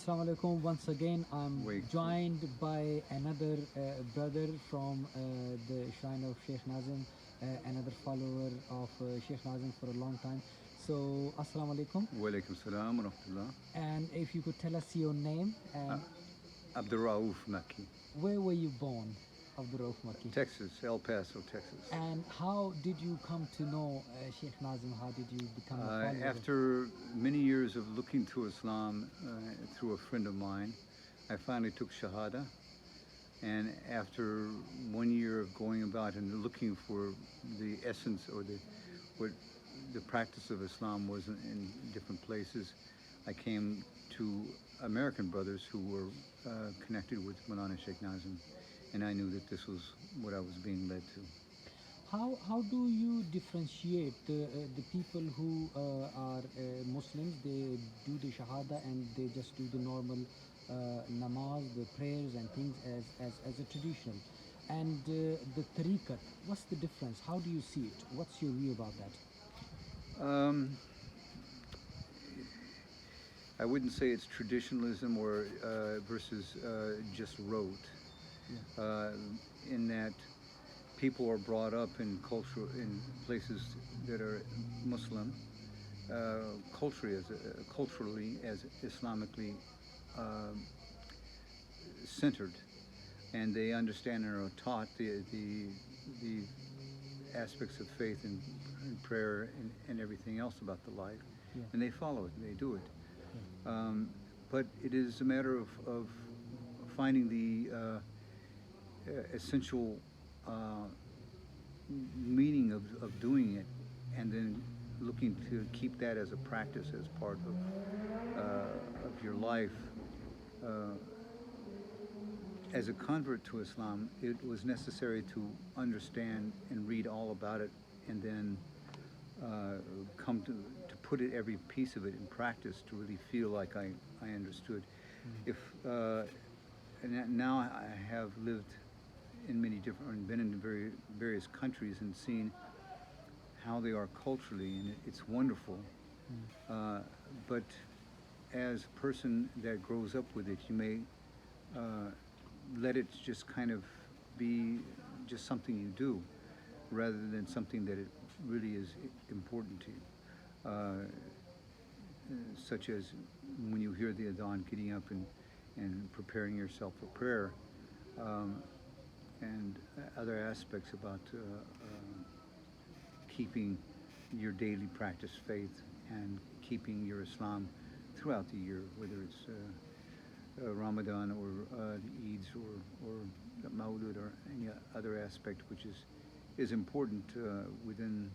Assalamu alaikum. Once again, I'm Wait. joined by another brother from the shrine of Sheikh Nazim, another follower of Sheikh Nazim for a long time. So, Assalamu alaikum. Walaikum salam wa rahmatullah. And if you could tell us your name Uh, and Abdul Raoof, Maki. where were you born, Abdul Maki? Texas, El Paso, Texas. And how did you come to know Sheikh Nazim? How did you become a follower? After many years of looking to Islam through a friend of mine, I finally took Shahada. And after 1 year of going about and looking for the essence or what the practice of Islam was in different places, I came to American brothers who were connected with Maulana Sheikh Nazim, and I knew that this was what I was being led to. How do you differentiate the people who are Muslims? They do the Shahada and they just do the normal namaz, the prayers and things as a traditional. And the tariqah, what's the difference? How do you see it? What's your view about that? Um, I wouldn't say it's traditionalism or versus just rote, Yeah. in that people are brought up in culture in places that are Muslim, culturally as Islamically centered, and they understand and are taught the aspects of faith and prayer and everything else about the life, Yeah. and they follow it, they do it. But it is a matter of finding the essential meaning of doing it, and then looking to keep that as a practice as part of your life. Uh, as a convert to Islam, it was necessary to understand and read all about it, and then come to put it, every piece of it in practice, to really feel like I understood. If and now I have lived in many different, and been in various countries and seen how they are culturally, and it's wonderful. But as a person that grows up with it, you may let it just kind of be just something you do, rather than something that it really is important to you. Such as when you hear the adhan, getting up and preparing yourself for prayer, and other aspects about keeping your daily practice faith and keeping your Islam throughout the year, whether it's Ramadan or the Eids or Maulud or any other aspect which is important within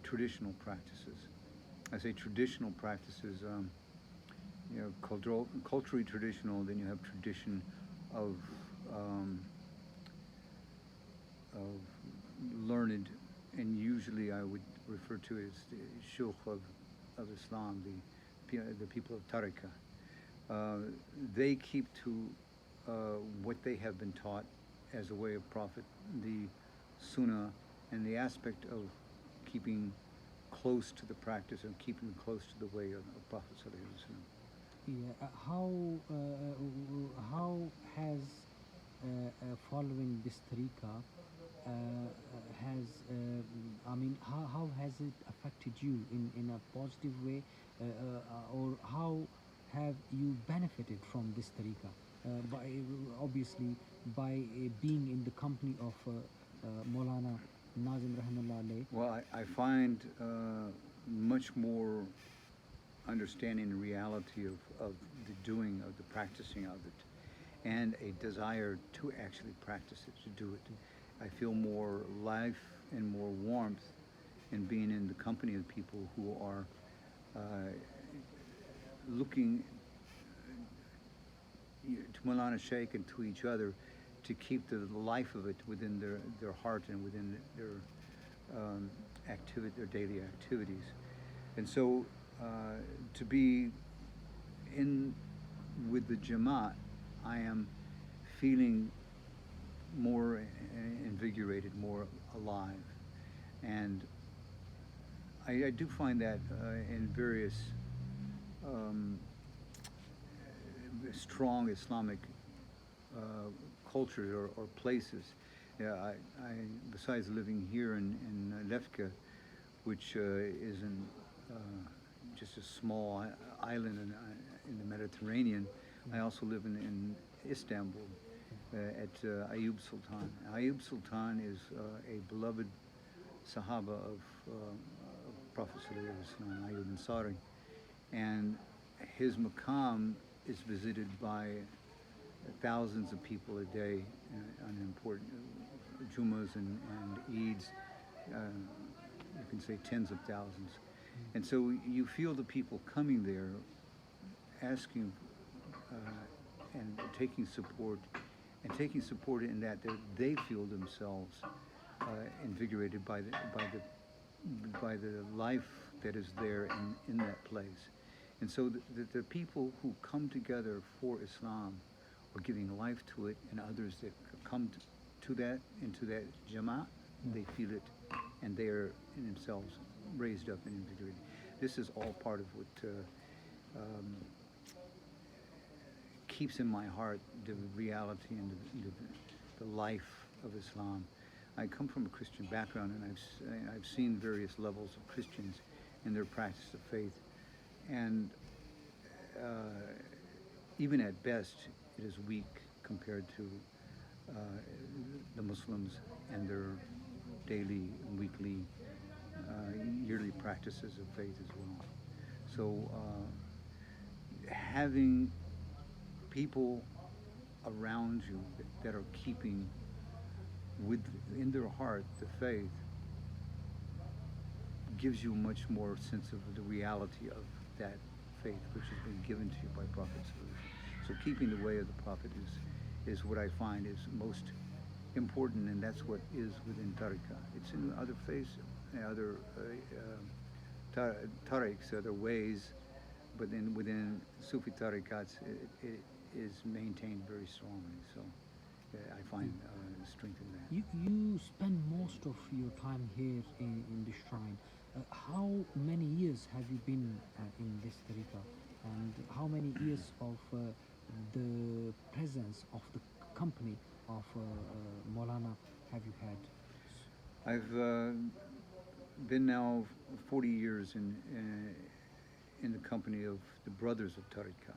traditional practices. I say traditional practices, culturally traditional. Then you have tradition of learned, and usually I would refer to it as the sheikh of Islam, the people of tariqah. They keep to what they have been taught as a way of prophet, the sunnah, and the aspect of keeping close to the practice and keeping close to the way of Prophet Sallallahu Alaihi Wasallam. Yeah. How has following this tariqah has how has it affected you in a positive way, or how have you benefited from this tariqah, by obviously by being in the company of Maulana Nazim rahimahullah alayh. Well, I find much more understanding and reality of the doing of the practicing of it, and a desire to actually practice it, to do it. I feel more life and more warmth in being in the company of people who are looking to Maulana Sheikh and to each other to keep the life of it within their heart and within their their daily activities. And so to be in with the Jamaat, I am feeling more invigorated, more alive. And I do find that in various strong Islamic cultures or places. Yeah, besides living here in Lefke, which is just a small island in the Mediterranean, I also live in Istanbul at Ayub Sultan. Ayub Sultan is a beloved Sahaba of Prophet Sallallahu Ayub Ansari, and his maqam is visited by thousands of people a day on important Jumas and Eids. You can say tens of thousands. And so you feel the people coming there, asking and taking support in that they feel themselves invigorated by the life that is there in that place. And so the people who come together for Islam are giving life to it, and others that come into that Jamaat, they feel it, and they are in themselves raised up and invigorated. This is all part of what keeps in my heart the reality and the life of Islam. I come from a Christian background, and I've seen various levels of Christians in their practice of faith, and even at best, it is weak compared to the Muslims and their daily, weekly, yearly practices of faith as well. So having people around you that are keeping in their heart the faith gives you much more sense of the reality of that faith which has been given to you by Prophet. So keeping the way of the Prophet is what I find is most important, and that's what is within tariqah. It's in other faiths, other tariqs, other ways, but then within Sufi tariqats, it is maintained very strongly. So I find strength in that. You spend most of your time here in the shrine. How many years have you been in this tariqah, and how many years of the presence of the company of Maulana have you had? I've been now 40 years in the company of the brothers of tariqah.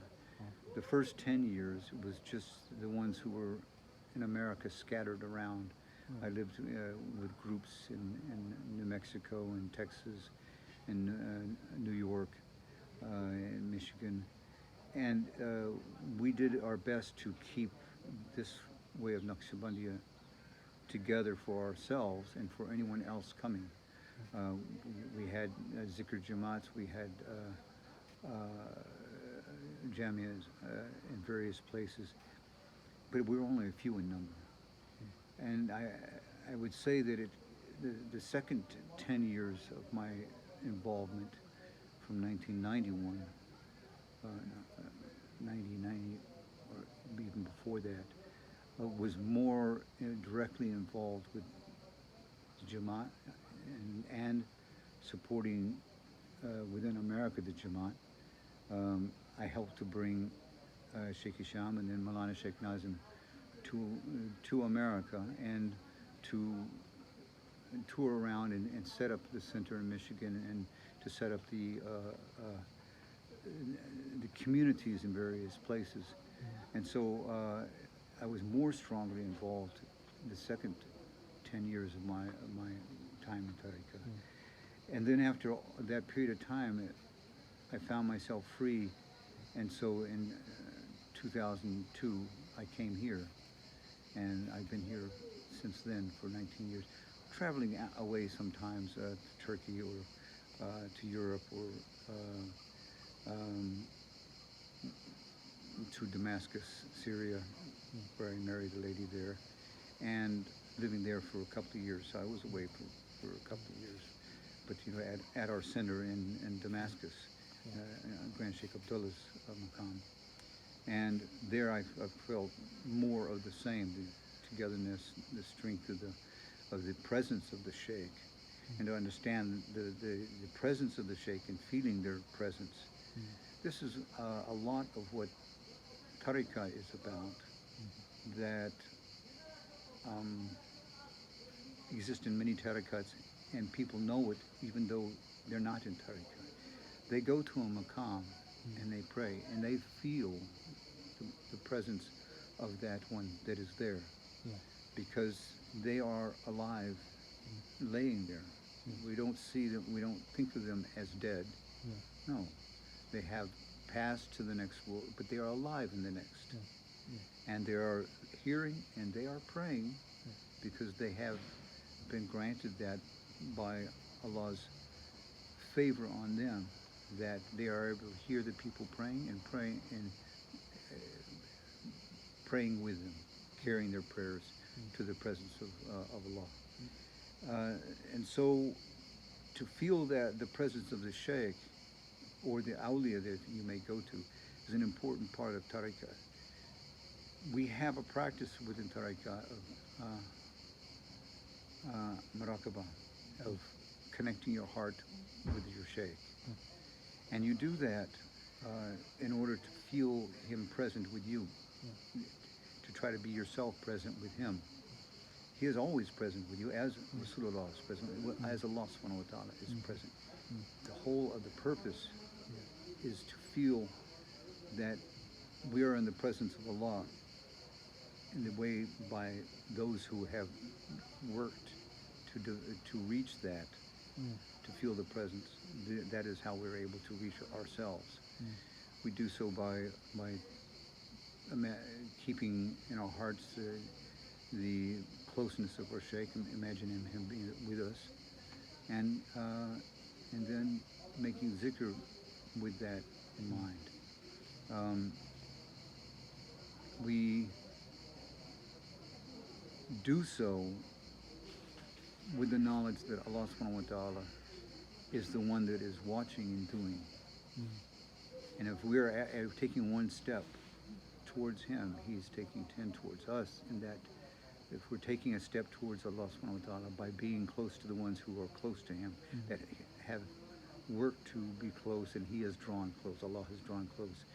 The first 10 years was just the ones who were in America scattered around. I lived with groups in New Mexico and Texas and New York and Michigan. And we did our best to keep this way of Naqshbandiya together for ourselves and for anyone else coming. We had zikr jamaats, we had jamias in various places, but we were only a few in number. And I would say that the second 10 years of my involvement from 1991, 1990, or even before that, was more directly involved with the Jamaat and supporting within America the Jamaat. I helped to bring Sheikh Hisham and then Maulana Sheikh Nazim to America and to tour around and set up the center in Michigan and to set up the communities in various places. And so I was more strongly involved the second 10 years of my time in tariqah. And then after that period of time, I found myself free, and so in 2002 I came here, and I've been here since then for 19 years, traveling away sometimes to Turkey or to Europe or to Damascus, Syria, where I married a lady there, and living there for a couple of years. So I was away for a couple of years, but at our center in Damascus, Grand Sheikh Abdullah's maqam. And there I felt more of the same, the togetherness, the strength of the presence of the Sheikh, and to understand the presence of the Sheikh and feeling their presence. This is a lot of what tariqah is about that um, exist in many tariqahs, and people know it even though they're not in tariqah. They go to a maqam and they pray, and they feel the presence of that one that is there Yeah. because they are alive, laying there. We don't see them, we don't think of them as dead. Yeah. No, they have passed to the next world, but they are alive in the next. Yeah. Yeah. And they are hearing and they are praying Yeah. because they have been granted that by Allah's favor on them, that they are able to hear the people praying and praying and praying with them, carrying their prayers to the presence of Allah. And so to feel that the presence of the sheikh or the awliya that you may go to is an important part of tariqah. We have a practice within tariqah of muraqabah, of connecting your heart with your sheikh. And you do that in order to feel him present with you, to try to be yourself present with him. He is always present with you as Rasulullah is present, as Allah subhanahu wa ta'ala is present. The whole of the purpose is to feel that we are in the presence of Allah in the way by those who have worked to reach that, to feel the presence. That is how we're able to reach ourselves. We do so by keeping in our hearts the closeness of our sheikh, imagining him being with us, and then making zikr with that in mind. We do so with the knowledge that Allah subhanahu wa ta'ala is the one that is watching and doing. And if we're taking one step towards him, he's taking 10 towards us, and that if we're taking a step towards Allah subhanahu wa ta'ala by being close to the ones who are close to him, that have worked to be close, and he has drawn close, Allah has drawn close,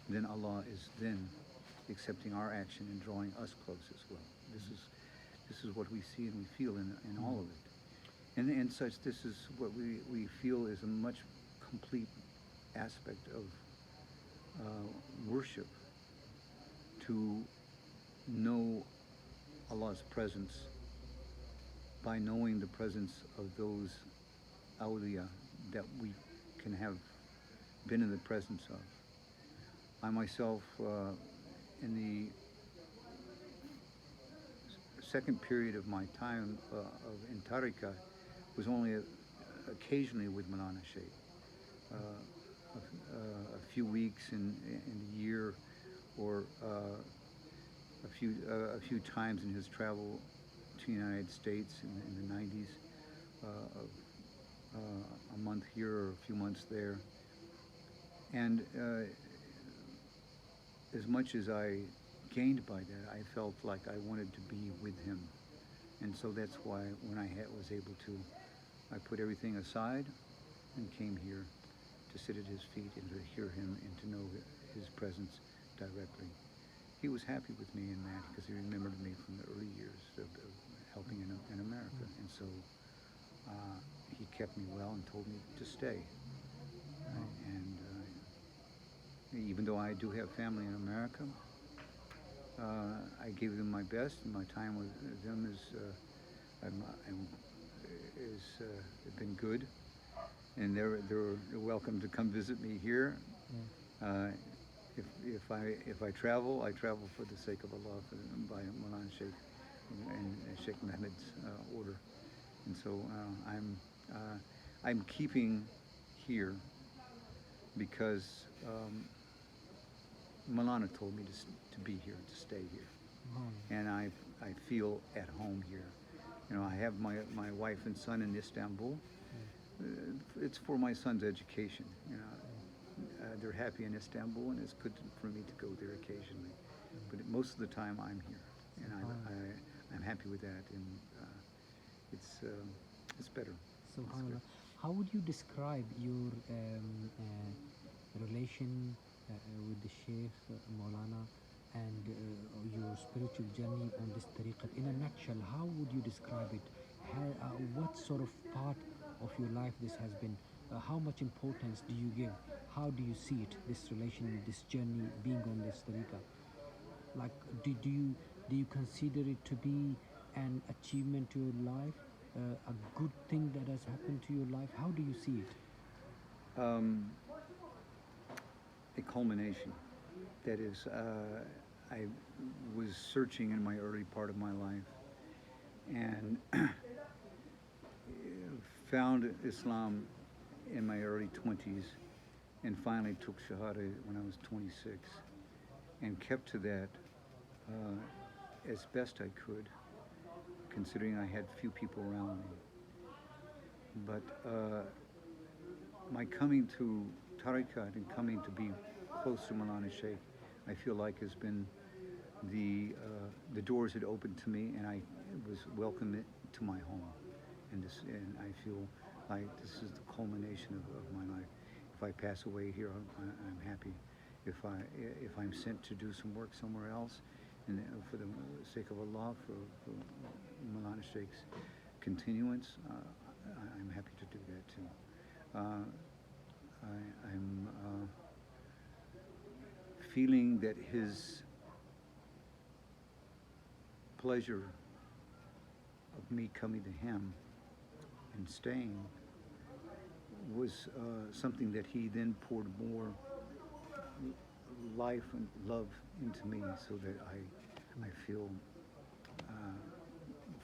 then Allah is then accepting our action and drawing us close as well. This is what we see and we feel in all of it. And such, this is what we feel is a much complete aspect of worship, to know Allah's presence by knowing the presence of those awliya that we can have been in the presence of. I myself, in the second period of my time in tariqah, was only occasionally with Maulana Sheikh. A few weeks in a year, or a few times in his travel to the United States in the 90s, a month here or a few months there. And as much as I gained by that, I felt like I wanted to be with him. And so that's why when I was able to, I put everything aside and came here to sit at his feet and to hear him and to know his presence directly. He was happy with me in that because he remembered me from the early years of helping in America. And so he kept me well and told me to stay. And even though I do have family in America, I gave them my best, and my time with them has been good. And they're welcome to come visit me here. If I travel, I travel for the sake of Allah, by Maulana Sheikh and Sheikh Mehmed's order. And so I'm keeping here because Maulana told me to be here, to stay here, and I feel at home here. You know, I have my wife and son in Istanbul. It's for my son's education. You know, they're happy in Istanbul, and it's good for me to go there occasionally. But most of the time, I'm here, and I'm happy with that, and it's better. SubhanAllah. How would you describe your relation with the Sheikh, Maulana, and your spiritual journey on this tariqah. In a nutshell, how would you describe it? What sort of part of your life this has been? How much importance do you give? How do you see it, this relation, this journey, being on this tariqah? Like, do you consider it to be an achievement to your life, a good thing that has happened to your life? How do you see it? Um, a culmination. That is, I was searching in my early part of my life and found Islam in my early 20s and finally took Shahada when I was 26 and kept to that as best I could, considering I had few people around me. But my coming to tariqah and coming to be close to Maulana Sheikh, I feel like has been the doors had opened to me, and I was welcomed to my home, and I feel like this is the culmination of my life. If I pass away here, I'm happy. If I'm sent to do some work somewhere else, and for the sake of Allah, for Maulana Sheikh's continuance, I'm happy to do that too. I'm feeling that his pleasure of me coming to him and staying was something that he then poured more life and love into me, so that I feel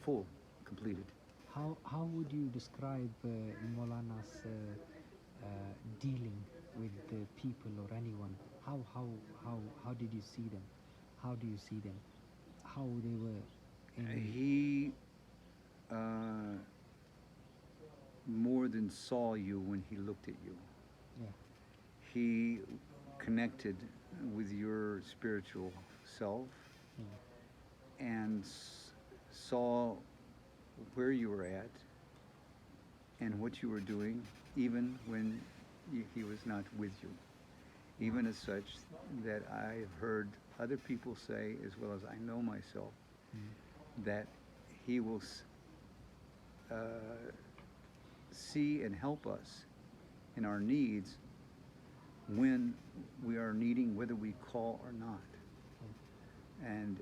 full, completed. How would you describe Maulana's dealing with the people or anyone? How did you see them? How do you see them? How they were in? He more than saw you when he looked at you. Yeah. He connected with your spiritual self and saw where you were at and what you were doing, even when he was not with you. Even as such that I've heard other people say, as well as I know myself, that he will see and help us in our needs when we are needing, whether we call or not. And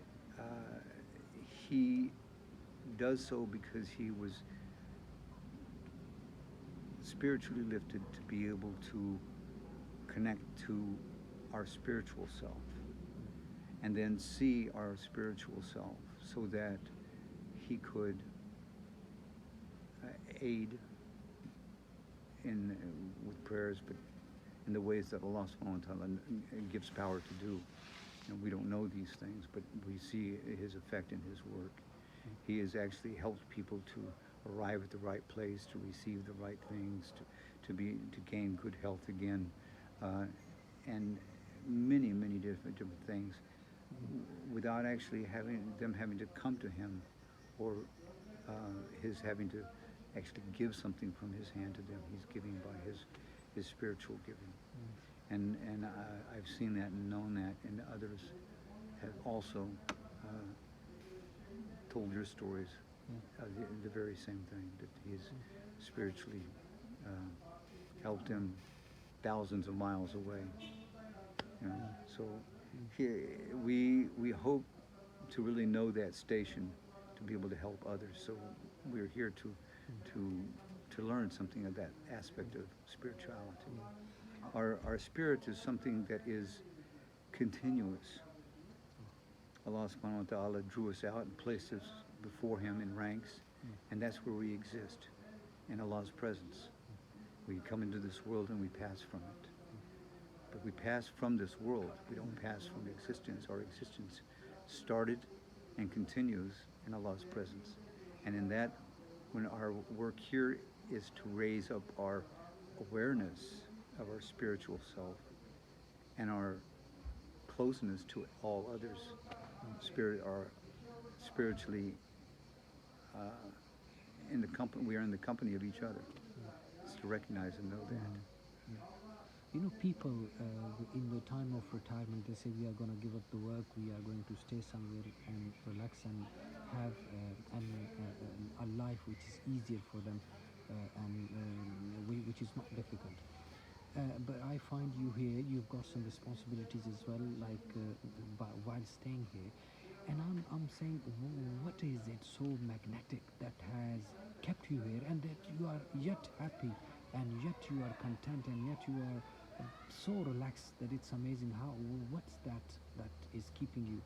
he does so because he was spiritually lifted to be able to connect to our spiritual self and then see our spiritual self, so that he could aid in with prayers, but in the ways that Allah subhanahu wa ta'ala gives power to do. We don't know these things, but we see his effect in his work. He has actually helped people to arrive at the right place, to receive the right things, to gain good health again, and many different things, without actually having to come to him, or his having to actually give something from his hand to them. He's giving by his spiritual giving. And I've seen that and known that, and others have also told your stories, the very same thing, that he's spiritually helped them thousands of miles away. So we hope to really know that station, to be able to help others. So we're here to learn something of that aspect of spirituality. Our spirit is something that is continuous. Allah subhanahu wa ta'ala drew us out and placed us before him in ranks, and that's where we exist, in Allah's presence. We come into this world and we pass from it. But we pass from this world. We don't pass from existence. Our existence started and continues in Allah's presence. And in that, when our work here is to raise up our awareness of our spiritual self and our closeness to all others, are spiritually we are in the company of each other. It's to recognize and know that. people in the time of retirement, they say we are going to give up the work, we are going to stay somewhere and relax and have a life which is easier for them and which is not difficult. But I find you here, you've got some responsibilities as well, like while staying here. And I'm saying, what is it so magnetic that has kept you here and that you are yet happy and yet you are content and yet you are so relaxed that it's amazing how, what's that is keeping you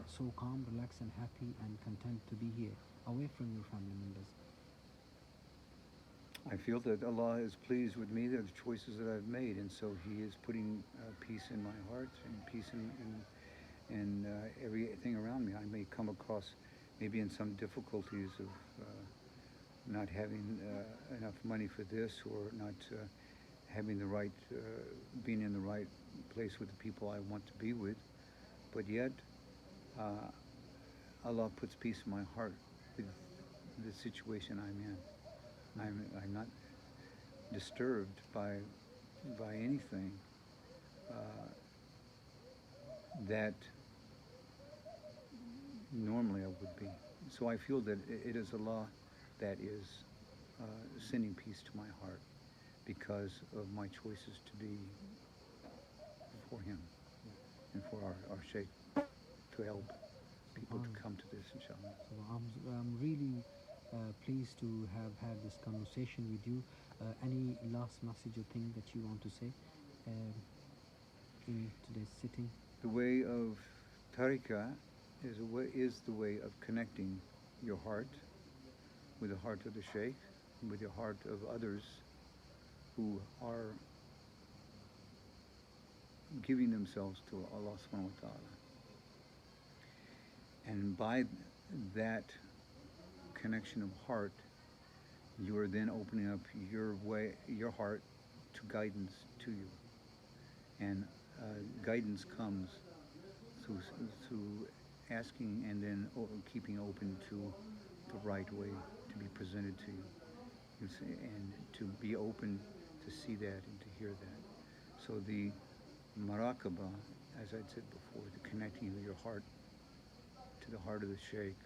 so calm, relaxed and happy and content to be here away from your family members? I feel that Allah is pleased with me, the choices that I've made, and so He is putting peace in my heart and peace in everything around me. I may come across maybe in some difficulties of not having enough money for this or not having the right, being in the right place with the people I want to be with, but yet Allah puts peace in my heart with the situation I'm in. I'm not disturbed by anything that normally I would be. So I feel that it is Allah that is sending peace to my heart because of my choices to be for Him and for our Sheikh to help people to come to this, inshallah. So I'm really pleased to have had this conversation with you. Any last message or thing that you want to say in today's sitting? The way of tariqah is the way of connecting your heart with the heart of the Sheikh, with the heart of others who are giving themselves to Allah subhanahu wa ta'ala. And by that connection of heart, you are then opening up your heart to guidance to you. And guidance comes through asking and then keeping open to the right way to be presented to you. And to be open to see that and to hear that. So the maraqabah, as I said before, the connecting of your heart to the heart of the Sheikh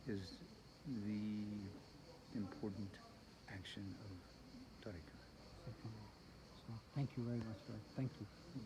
is the important action of tariqah. So, thank you very much, brother. Thank you.